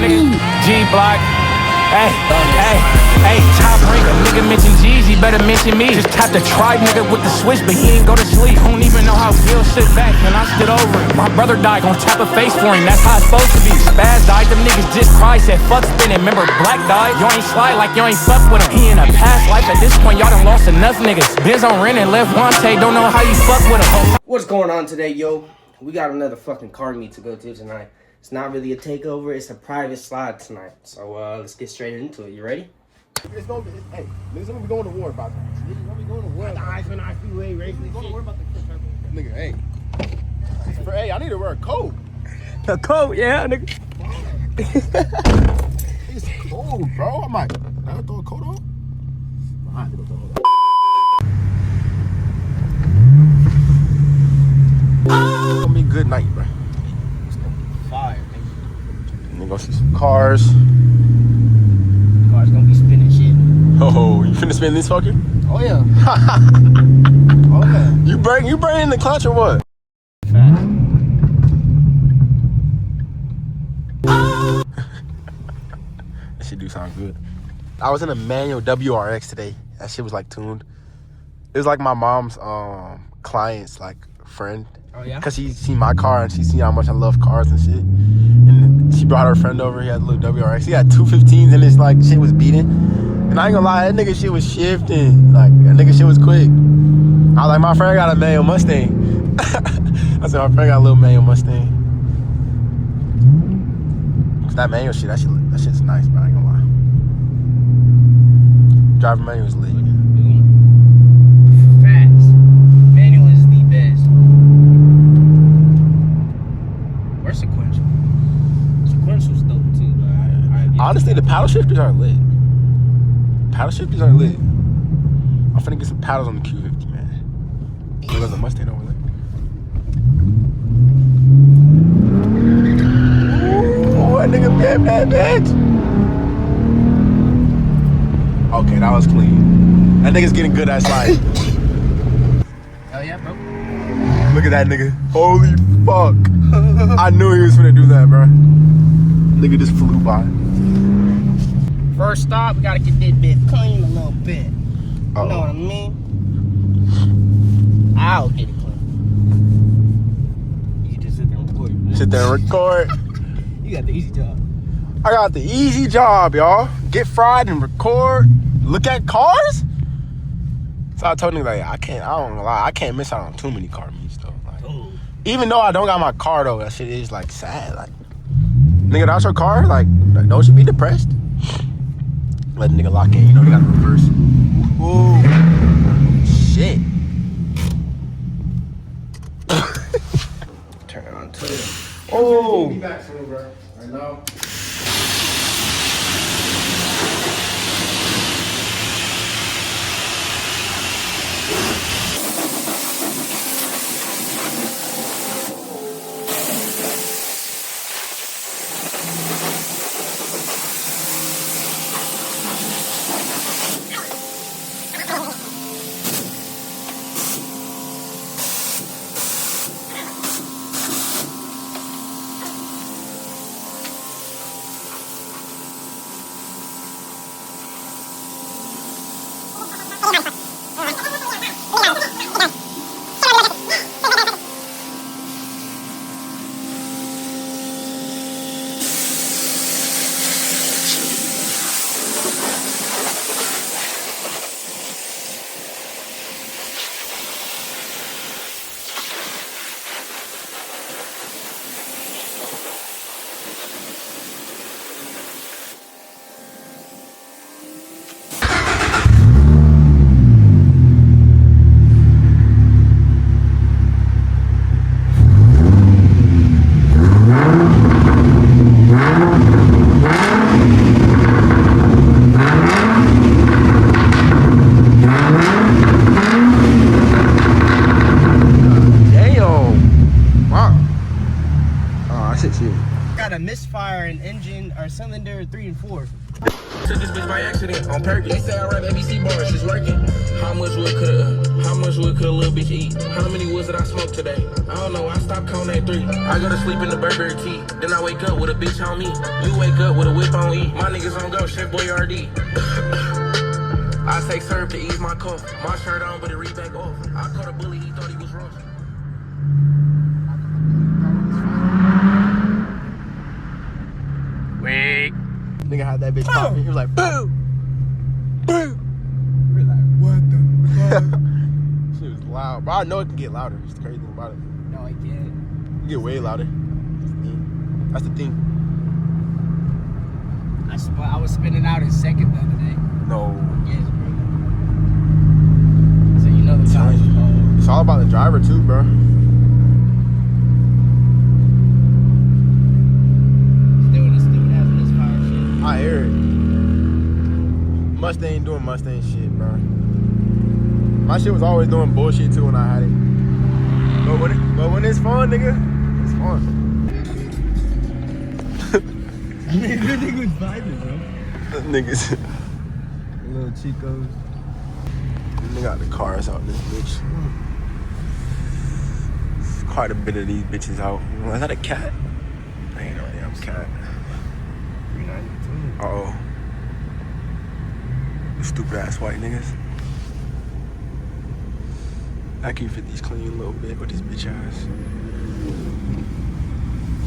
nigga. G-Block. Hey, top rank, a nigga mention Jeezy, better mention me. Just tapped a tribe nigga with the switch, but he ain't go to sleep. Don't even know how Bill sit back, and I stood over him. My brother died, gon' tap a face for him, that's how it's supposed to be. Spaz died, them niggas just cried, said fuck spinning. Remember Black died, you ain't slide like you ain't fuck with him. He in a past life, at this point y'all done lost enough niggas. Benz on rent and left Wante, don't know how you fuck with him. What's going on today, yo? We got another fucking car meet to go to tonight. It's not really a takeover, it's a private slide tonight. So let's get straight into it. You ready? It's gonna be, hey, niggas gonna be going to war about that. Niggas gonna be going to war. The eyes on our freeway, racing. Going to war about the nigga, hey, I need to wear a coat. A coat, yeah, nigga. It's cold, bro. I'm like, can I throw a coat on? I have to go throw it on. It's gonna be a good night, bro. It's gonna be fire, nigga. And then go see some cars. Car's gonna be spinning shit. Oh, you finna spin this fucker? Oh yeah. Oh yeah. You bring in the clutch or what? That shit do sound good. I was in a manual WRX today. That shit was like tuned. It was like my mom's client's like friend. Oh yeah? Cause she seen my car and she seen how much I love cars and shit. And she brought her friend over. He had a little WRX. He had 215s and his like shit was beating. And I ain't gonna lie, that nigga shit was shifting. Like that nigga shit was quick. I was like, my friend got a manual Mustang. I said, my friend got a little manual Mustang. Cause that manual shit, that shit's nice, bro. I ain't gonna lie. Driving manual is lit. Facts. Manual is the best. Where's sequential? Sequential's dope too, but honestly, the paddle shifters are lit. Paddle shifters are lit. I'm finna get some paddles on the Q50, man. Look at the Mustang over there. Ooh, that nigga bad bitch. Okay, that was clean. That nigga's getting good at slide. Hell yeah, bro. Look at that nigga. Holy fuck. I knew he was finna do that, bro. Nigga just flew by. First stop, we gotta get this bit clean a little bit. You know what I mean? I'll get it clean. You just sit there and record. Sit there and record. You got the easy job. I got the easy job, y'all. Get fried and record. Look at cars. So I told nigga like I don't lie, I can't miss out on too many car meets though. Like, even though I don't got my car though, that shit is like sad. Like, nigga, that's your car. Like, don't you be depressed? Let the nigga lock in, you know, you gotta reverse. Ooh, shit. Turn it on to it. Oh. Be back soon, bro. Right now. misfire in engine or cylinder 3 and 4. Took this bitch by accident on purpose. They say I rap ABC bars, it's working. How much wood could a little bitch eat? How many woods did I smoke today? I don't know, I stopped counting at 3. I go to sleep in the Burberry tea. Then I wake up with a bitch on me. You wake up with a whip on E. My niggas on go, Chef Boyardee. I say serve to ease my cough. My shirt on, but it read back off. I caught a bully, he thought he was rough. Wait. Nigga had that bitch popping. He was like, boo! Boo! We're like, what the fuck? Shit was loud. But I know it can get louder. It's the crazy thing about it. No, I can't. It can get way louder. That's the thing. I was spinning out in second the other day. No. Yes, bro. So you know the tires are cold. It's all about the driver too, bro. I hear it. Mustang doing Mustang shit, bro. My shit was always doing bullshit too when I had it. But when it's fun, nigga, it's fun. That nigga was vibing, bro. Niggas. Little Chicos. They got the cars out this bitch. Quite a bit of these bitches out. Is that a cat? I ain't no damn cat. Uh-oh. You stupid ass white niggas. I keep 50s clean a little bit with this bitch ass.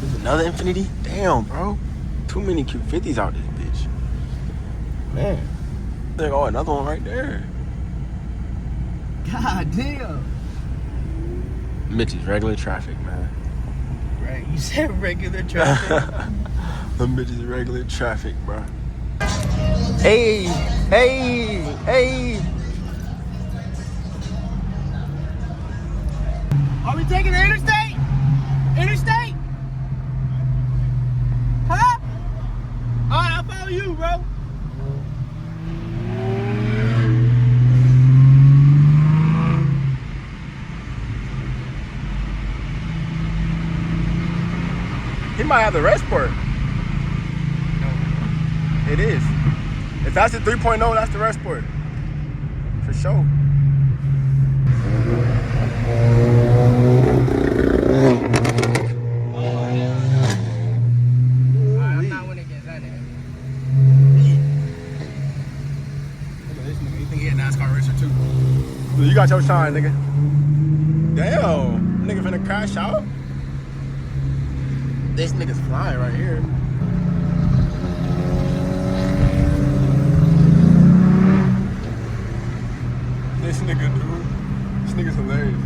There's another Infinity? Damn, bro. Too many Q50s out this bitch. Man. There go another one right there. God damn. Mitch is regular traffic, man. Right, you said regular traffic. Them bitches regular traffic, bro. Hey, hey, hey. Are we taking the interstate? Interstate? Huh? Alright, I'll follow you, bro. He might have the rest port. It is. If that's the 3.0, that's the rest port. For sure. I'm not winning against that nigga. You think he a NASCAR racer too? You got your shine, nigga. Damn. Nigga finna crash out? This nigga's flying right here. This nigga, dude. This nigga's hilarious.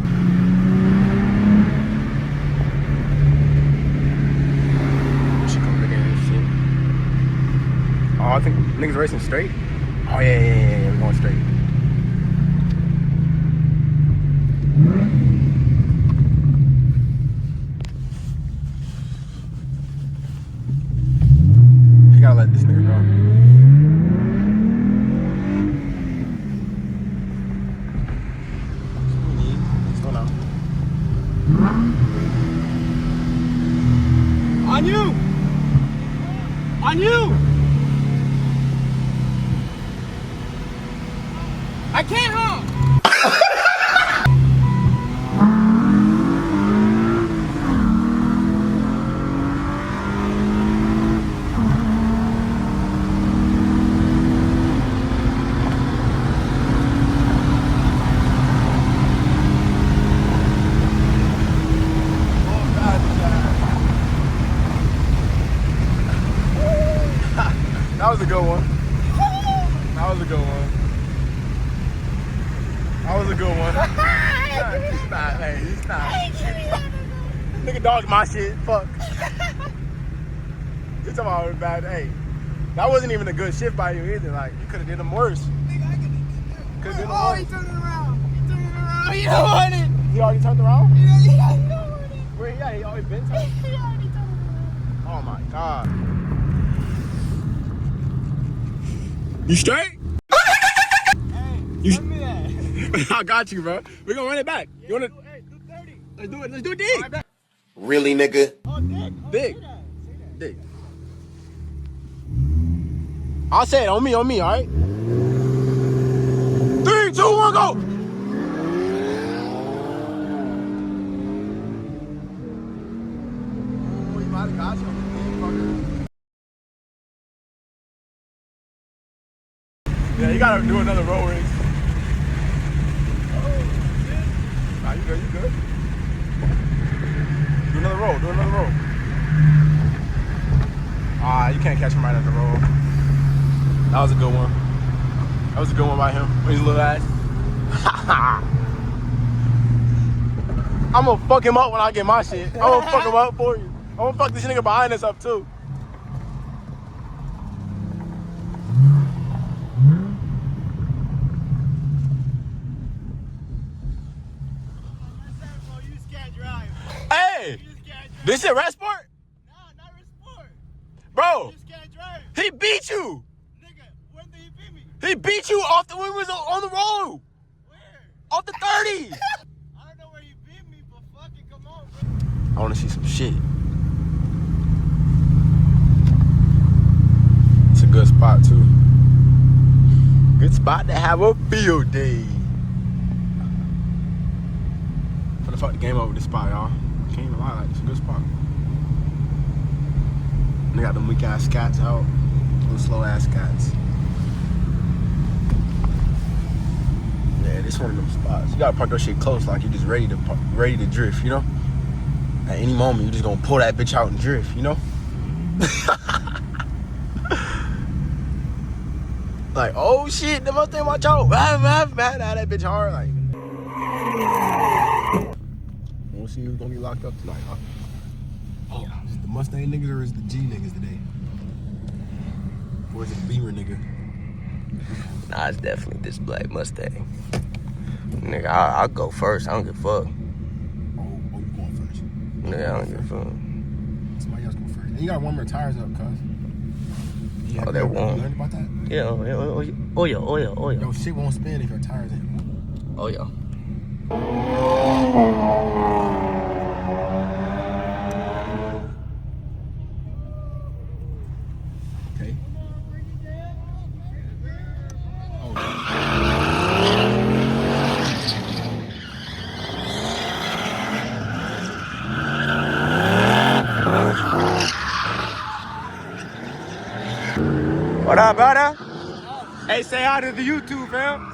She come big ass shit. Oh, I think niggas racing straight. Oh yeah, we're going straight. You gotta let this nigga go. On you! On you! I can't, huh? That was a good one. That was a good one. That was a good one. Stop, hey, stop. Nigga dog my shit, fuck. You talking about bad, hey. That wasn't even a good shift by you either. Like, you could have did them worse. Could have did them worse. He turned it around. He turned it around. He don't want it. He already turned around? He don't want it. Where he at? He always been turned? He already turned it around. Oh my God. You straight? Hey, You send me that. I got you, bro. We're gonna run it back. You wanna? Hey, do 30. Let's do it. Let's do it, dig. Really, nigga? Oh, Dick. Dick. Say that. Dig. I'll say it on me, all right? 3, 2, 1, go! Oh, you might have got you. Yeah, you gotta do another roll race. Nah, you good, you good. Do another roll, do another roll. Ah, you can't catch him right at the roll. That was a good one. That was a good one by him. His little ass. I'm gonna fuck him up when I get my shit. I'm gonna fuck him up for you. I'm gonna fuck this nigga behind us up too. Hey! This is red sport? No, not red sport. Bro, You just can't drive. he beat you! Nigga, when did he beat me? He beat you off the when we was on the road! Where? Off the 30! I don't know where you beat me, but fucking come on, bro. I wanna see some shit. It's a good spot too. Good spot to have a field day. Finna fuck the game over this spot, y'all. Can't even lie, like, it's a good spot. They got them weak ass cats out. Little slow ass cats. Yeah, this one of them spots. You gotta park your shit close, like you're just ready to drift, you know? At any moment, you're just gonna pull that bitch out and drift, you know? Like, oh shit, the Mustang, watch out. Man, that bitch hard, like. We'll see who's gonna be locked up tonight, huh? Oh, is it the Mustang niggas or is it the G niggas today? Or is it the Beamer nigga? Nah, it's definitely this black Mustang. Nigga, I'll go first. I don't give a fuck. Oh, you going first? Nigga, I don't give a fuck. Somebody else go first. And you gotta warm your tires up, cuz. Oh, they're warm. You learned about that? Yeah, oh yeah. Yo, shit won't spin if your tires ain't warm. Oh yeah. Okay. Oh. What up, brother? Hey, say hi to the YouTube, fam.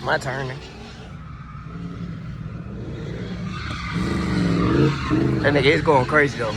My turn. That nigga is going crazy though.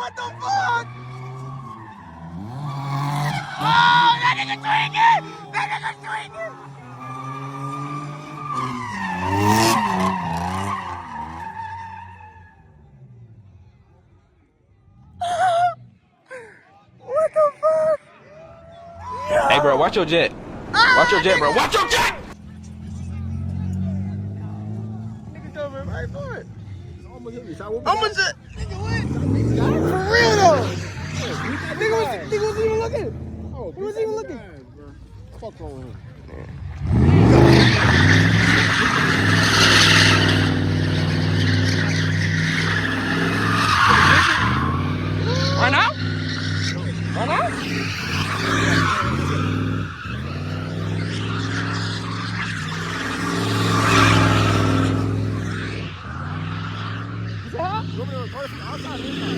what the fuck? Oh, that nigga swinging! That nigga swinging! What the fuck? Hey, bro, watch your jet. Watch your jet, bro. Watch your jet! Nigga over right for it. Almost hit me. Almost hit. Nigga, what? For real though. Nigga wasn't even looking. He wasn't even looking. Fuck wrong with him. Run out? Run out?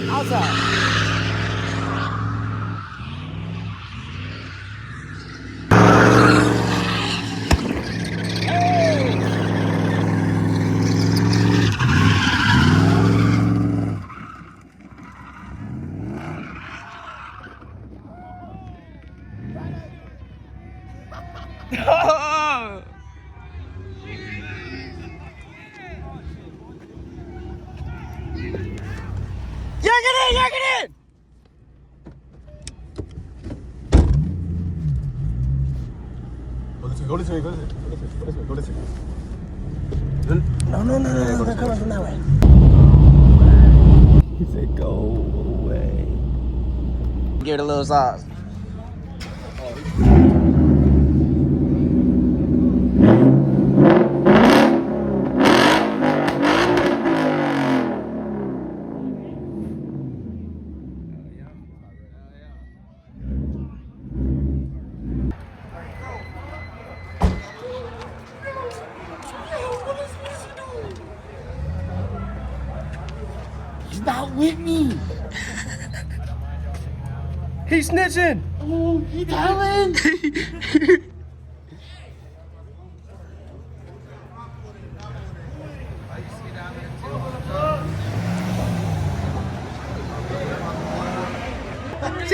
Outside. Yank it in! Go this way. No, they're coming from that way. He said, go away. Give it a little sauce. He's not with me. He's snitching. Oh, he telling. See,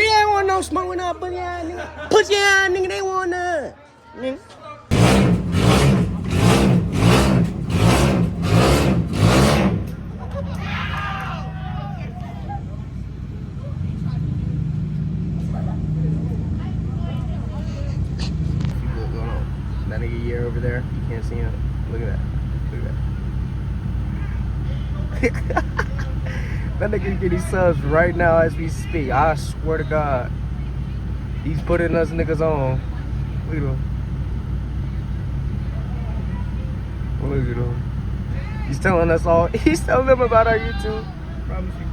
I ain't want no smoking up, pussy ass nigga. Pussy ass nigga, they want none. Nigga. That nigga year over there, you can't see him. Look at that. That nigga getting subs right now as we speak. I swear to God. He's putting us niggas on. Look at him. Look at him. He's telling us all. He's telling them about our YouTube. Promise you.